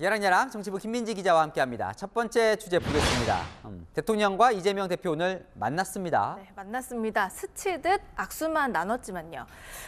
야랑야랑 정치부 김민지 기자와 함께합니다. 첫 번째 주제 보겠습니다. 대통령과 이재명 대표 오늘 만났습니다. 네, 만났습니다. 스치듯 악수만 나눴지만요.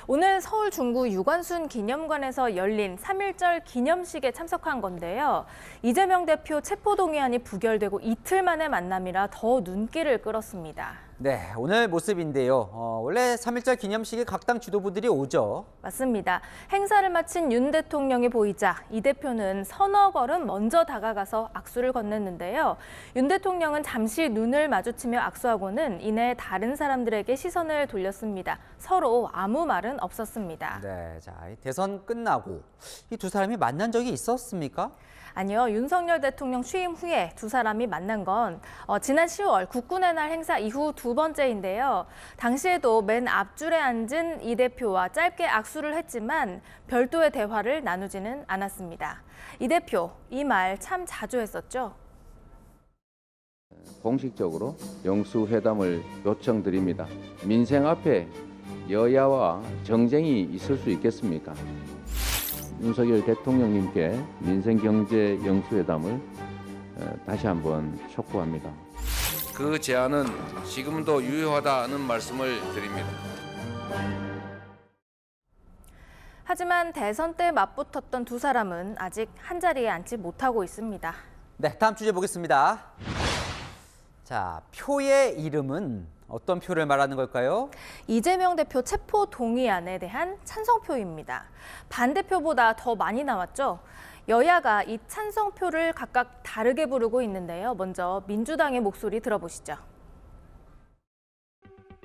오늘 서울 중구 유관순 기념관에서 열린 3.1절 기념식에 참석한 건데요. 이재명 대표 체포동의안이 부결되고 이틀 만의 만남이라 더 눈길을 끌었습니다. 네, 오늘 모습인데요. 원래 3.1절 기념식에 각 당 지도부들이 오죠. 맞습니다. 행사를 마친 윤 대통령이 보이자 이 대표는 서너 걸음 먼저 다가가서 악수를 건넸는데요. 윤 대통령은 잠시 눈을 마주치며 악수하고는 이내 다른 사람들에게 시선을 돌렸습니다. 서로 아무 말은 없었습니다. 네, 자, 대선 끝나고 이 두 사람이 만난 적이 있었습니까? 아니요, 윤석열 대통령 취임 후에 두 사람이 만난 건 지난 10월 국군의 날 행사 이후 두 번째인데요. 당시에도 맨 앞줄에 앉은 이 대표와 짧게 악수를 했지만 별도의 대화를 나누지는 않았습니다. 이 대표, 이 말 참 자주 했었죠. 공식적으로 영수회담을 요청드립니다. 민생 앞에 여야와 정쟁이 있을 수 있겠습니까? 윤석열 대통령님께 민생경제 영수회담을 다시 한번 촉구합니다. 그 제안은 지금도 유효하다는 말씀을 드립니다. 하지만 대선 때 맞붙었던 두 사람은 아직 한자리에 앉지 못하고 있습니다. 네, 다음 주제 보겠습니다. 자, 표의 이름은 어떤 표를 말하는 걸까요? 이재명 대표 체포 동의안에 대한 찬성표입니다. 반대표보다 더 많이 나왔죠. 여야가 이 찬성표를 각각 다르게 부르고 있는데요. 먼저 민주당의 목소리 들어보시죠.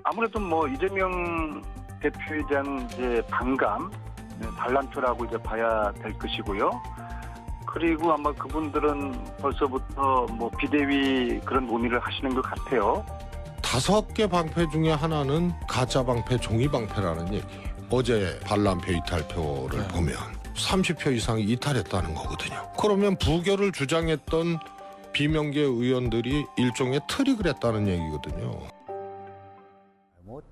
아무래도 이재명 대표에 대한 이제 반감, 반란표라고 이제 봐야 될 것이고요. 그리고 아마 그분들은 벌써부터 비대위 그런 논의를 하시는 것 같아요. 5개 방패 중에 하나는 가짜 방패, 종이 방패라는 얘기예요. 어제 반란표 이탈표를 보면 30표 이상이 이탈했다는 거거든요. 그러면 부결을 주장했던 비명계 의원들이 일종의 트릭을 했다는 얘기거든요.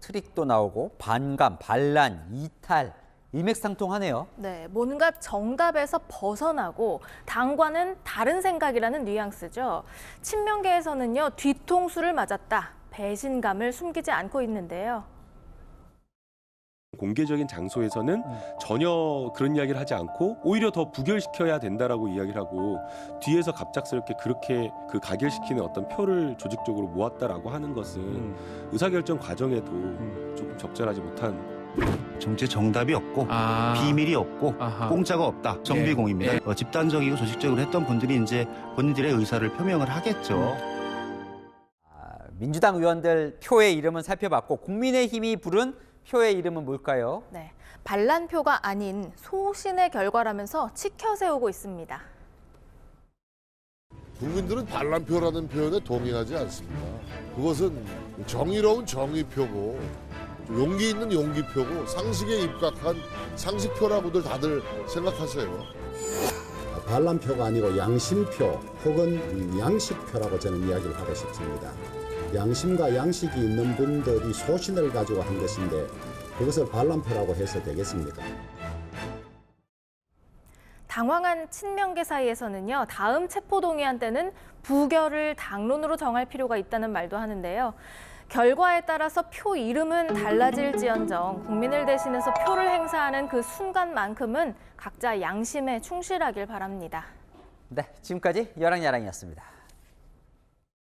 트릭도 나오고 반감, 반란, 이탈, 일맥상통하네요. 네, 뭔가 정답에서 벗어나고 당과는 다른 생각이라는 뉘앙스죠. 친명계에서는요, 뒤통수를 맞았다. 배신감을 숨기지 않고 있는데요. 공개적인 장소에서는 전혀 그런 이야기를 하지 않고 오히려 더 부결시켜야 된다라고 이야기를 하고 뒤에서 갑작스럽게 그렇게 그 가결시키는 어떤 표를 조직적으로 모았다라고 하는 것은 의사결정 과정에도 조금 적절하지 못한 정치에 정답이 없고 비밀이 없고 공짜가 없다. 정비공입니다. 집단적이고 조직적으로 했던 분들이 이제 본인들의 의사를 표명을 하겠죠. 민주당 의원들 표의 이름은 살펴봤고 국민의힘이 부른 표의 이름은 뭘까요? 네, 반란표가 아닌 소신의 결과라면서 치켜 세우고 있습니다. 국민들은 반란표라는 표현에 동의하지 않습니다. 그것은 정의로운 정의표고 용기 있는 용기표고 상식에 입각한 상식표라고들 다들 생각하세요. 반란표가 아니고 양심표 혹은 양식표라고 저는 이야기를 하고 싶습니다. 양심과 양식이 있는 분들이 소신을 가지고 한 것인데 그것을 반란표라고 해서 되겠습니까? 당황한 친명계 사이에서는요, 다음 체포동의안 때는 부결을 당론으로 정할 필요가 있다는 말도 하는데요. 결과에 따라서 표 이름은 달라질지언정 국민을 대신해서 표를 행사하는 그 순간만큼은 각자 양심에 충실하길 바랍니다. 네, 지금까지 여랑야랑이었습니다.